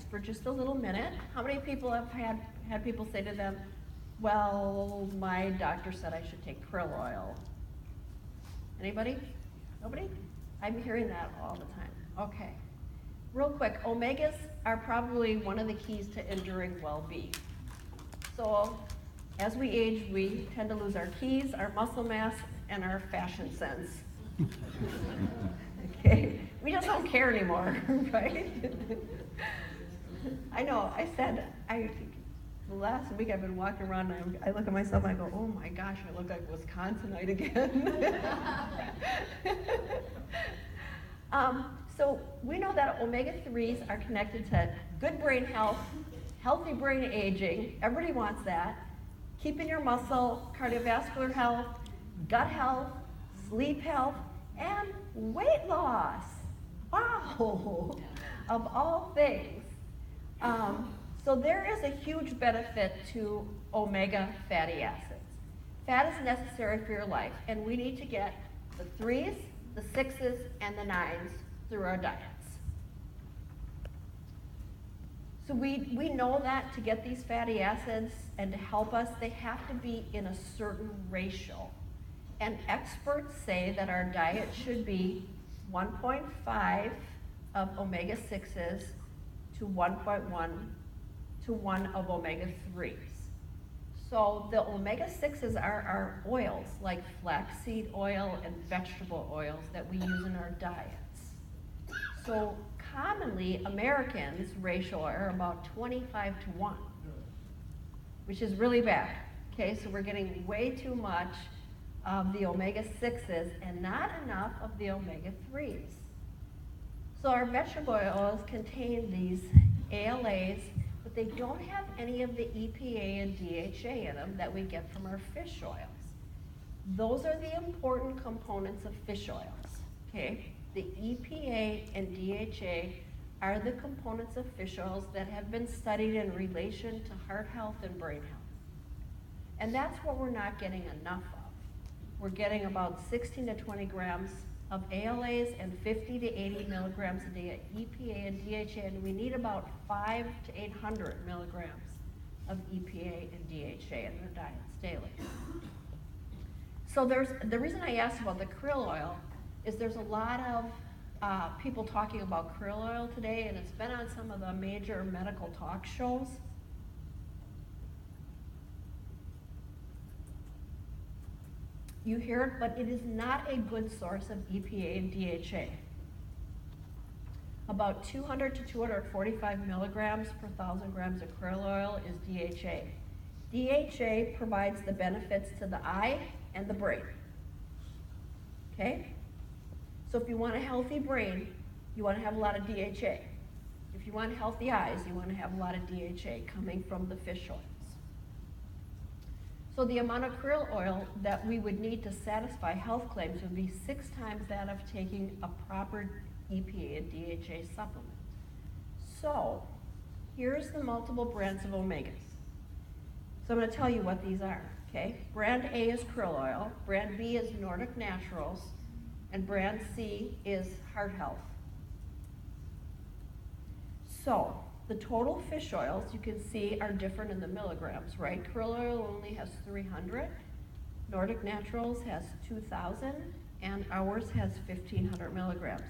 for just a little minute. How many people have had people say to them, well, my doctor said I should take krill oil? Anybody? Nobody? I'm hearing that all the time. Okay. Real quick, omegas are probably one of the keys to enduring well-being. So as we age, we tend to lose our keys, our muscle mass, and our fashion sense. Okay? We just don't care anymore, right? I know, the last week I've been walking around and I look at myself and I go, oh my gosh, I look like Wisconsinite again. So we know that omega-3s are connected to good brain health, healthy brain aging, everybody wants that, keeping your muscle, cardiovascular health, gut health, sleep health, and weight loss. Wow, of all things. So there is a huge benefit to omega fatty acids. Fat is necessary for your life, and we need to get the 3s, the 6s, and the 9s through our diets. So we know that to get these fatty acids and to help us, they have to be in a certain ratio. And experts say that our diet should be 1.5 of omega-6s to 1.1 to 1 of omega-3s. So the omega-6s are our oils, like flaxseed oil and vegetable oils that we use in our diets. So commonly, Americans' ratio are about 25 to 1, which is really bad. Okay, so we're getting way too much of the omega-6s and not enough of the omega-3s. So our vegetable oils contain these ALAs, but they don't have any of the EPA and DHA in them that we get from our fish oils. Those are the important components of fish oils, okay? The EPA and DHA are the components of fish oils that have been studied in relation to heart health and brain health. And that's what we're not getting enough of. We're getting about 16 to 20 grams of ALAs and 50 to 80 milligrams a day of EPA and DHA, and we need about 5 to 800 milligrams of EPA and DHA in our diets daily. So the reason I asked about the krill oil is there's a lot of people talking about krill oil today, and it's been on some of the major medical talk shows. You hear it, but it is not a good source of EPA and DHA. About 200 to 245 milligrams per 1,000 grams of krill oil is DHA. DHA provides the benefits to the eye and the brain. Okay? So if you want a healthy brain, you want to have a lot of DHA. If you want healthy eyes, you want to have a lot of DHA coming from the fish oils. So the amount of krill oil that we would need to satisfy health claims would be 6 times that of taking a proper EPA and DHA supplement. So here's the multiple brands of omegas. So I'm going to tell you what these are, okay? Brand A is krill oil, brand B is Nordic Naturals, and brand C is Heart Health. So the total fish oils, you can see, are different in the milligrams, right? Krill oil only has 300, Nordic Naturals has 2,000, and ours has 1,500 milligrams.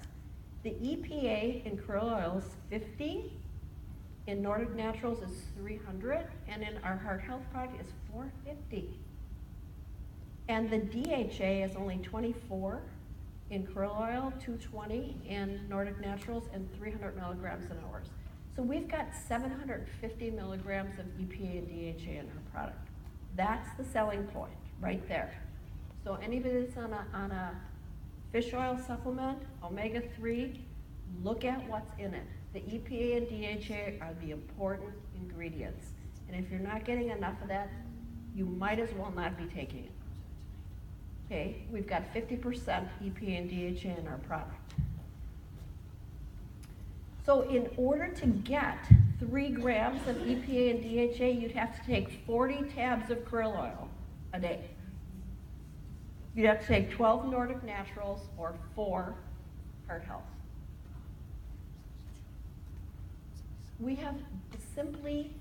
The EPA in krill oil is 50, in Nordic Naturals is 300, and in our Heart Health product is 450. And the DHA is only 24 in krill oil, 220 in Nordic Naturals, and 300 milligrams in ours. So we've got 750 milligrams of EPA and DHA in our product. That's the selling point right there. So anybody that's on a fish oil supplement, omega-3, look at what's in it. The EPA and DHA are the important ingredients. And if you're not getting enough of that, you might as well not be taking it. Okay, we've got 50% EPA and DHA in our product. So in order to get 3 grams of EPA and DHA, you'd have to take 40 tabs of krill oil a day. You'd have to take 12 Nordic Naturals or 4 Heart Health. We have simply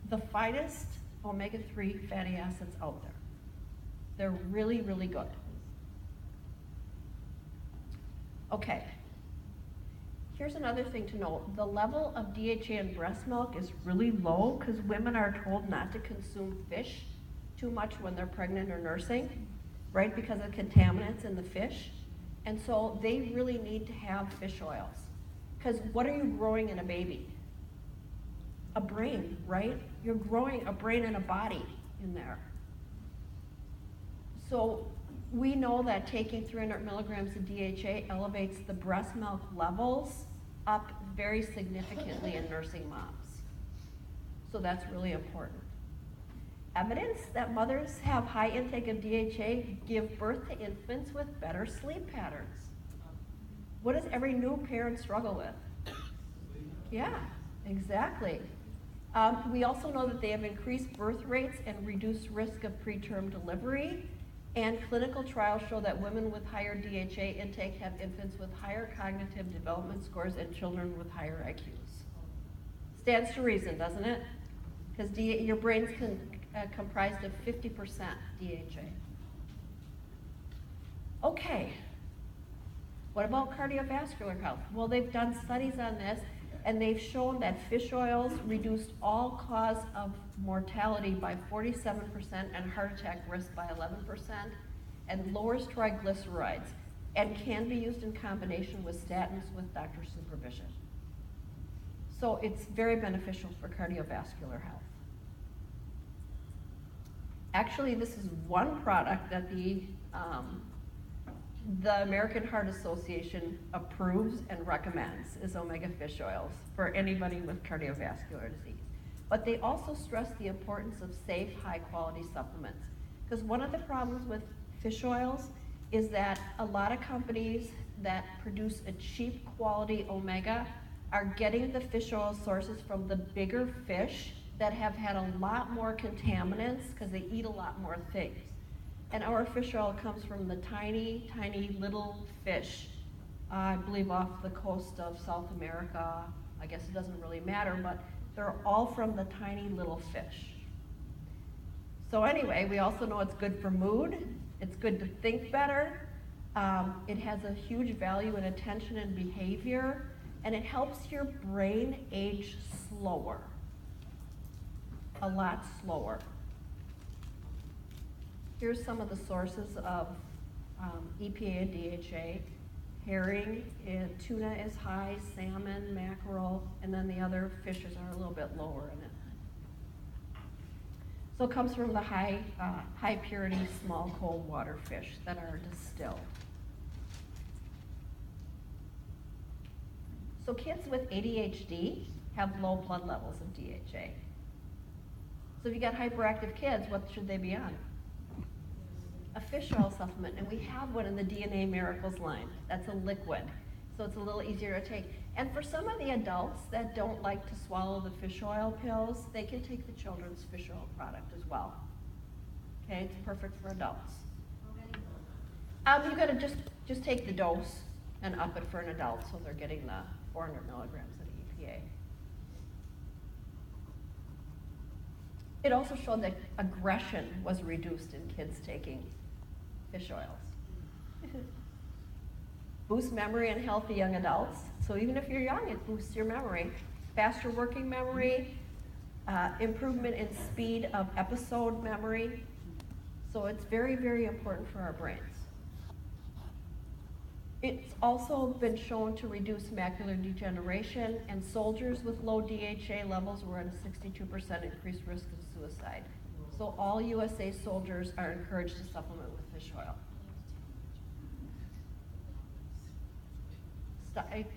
the finest omega-3 fatty acids out there. They're really, really good. Okay. Here's another thing to know. The level of DHA in breast milk is really low because women are told not to consume fish too much when they're pregnant or nursing, right? Because of contaminants in the fish. And so they really need to have fish oils. Because what are you growing in a baby? A brain, right? You're growing a brain and a body in there. So we know that taking 300 milligrams of DHA elevates the breast milk levels up very significantly in nursing moms. So that's really important. Evidence that mothers have high intake of DHA give birth to infants with better sleep patterns. What does every new parent struggle with? Yeah, exactly. We also know that they have increased birth rates and reduced risk of preterm delivery. And clinical trials show that women with higher DHA intake have infants with higher cognitive development scores and children with higher IQs. Stands to reason, doesn't it? Because your brain's comprised of 50% DHA. Okay, what about cardiovascular health? Well, they've done studies on this, and they've shown that fish oils reduced all cause of mortality by 47% and heart attack risk by 11%, and lowers triglycerides, and can be used in combination with statins with doctor supervision. So it's very beneficial for cardiovascular health. Actually, this is one product that the American Heart Association approves and recommends is omega fish oils for anybody with cardiovascular disease. But they also stress the importance of safe, high-quality supplements. Because one of the problems with fish oils is that a lot of companies that produce a cheap quality omega are getting the fish oil sources from the bigger fish that have had a lot more contaminants because they eat a lot more things. And our fish oil comes from the tiny, tiny little fish, I believe off the coast of South America. I guess it doesn't really matter, but they're all from the tiny little fish. So anyway, we also know it's good for mood. It's good to think better. It has a huge value in attention and behavior, and it helps your brain age slower, a lot slower. Here's some of the sources of EPA and DHA. Herring, tuna is high, salmon, mackerel, and then the other fishes are a little bit lower in it. So it comes from the high purity small cold water fish that are distilled. So kids with ADHD have low blood levels of DHA. So if you got hyperactive kids, what should they be on? A fish oil supplement, and we have one in the DNA Miracles line. That's a liquid, so it's a little easier to take. And for some of the adults that don't like to swallow the fish oil pills, they can take the children's fish oil product as well. Okay, it's perfect for adults. You gotta just take the dose and up it for an adult, so they're getting the 400 milligrams of EPA. It also showed that aggression was reduced in kids taking fish oils. Boosts memory in healthy young adults. So even if you're young, it boosts your memory. Faster working memory, improvement in speed of episode memory. So it's very, very important for our brains. It's also been shown to reduce macular degeneration, and soldiers with low DHA levels were at a 62% increased risk of suicide. So all USA soldiers are encouraged to supplement with fish oil.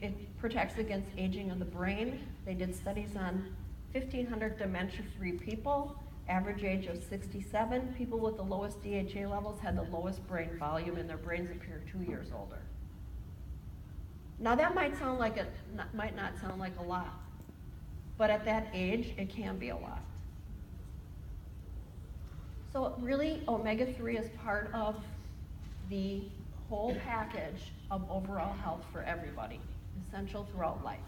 It protects against aging of the brain. They did studies on 1,500 dementia-free people, average age of 67. People with the lowest DHA levels had the lowest brain volume, and their brains appeared 2 years older. Now that might not sound like a lot, but at that age, it can be a lot. So really, omega-3 is part of the whole package of overall health for everybody, essential throughout life.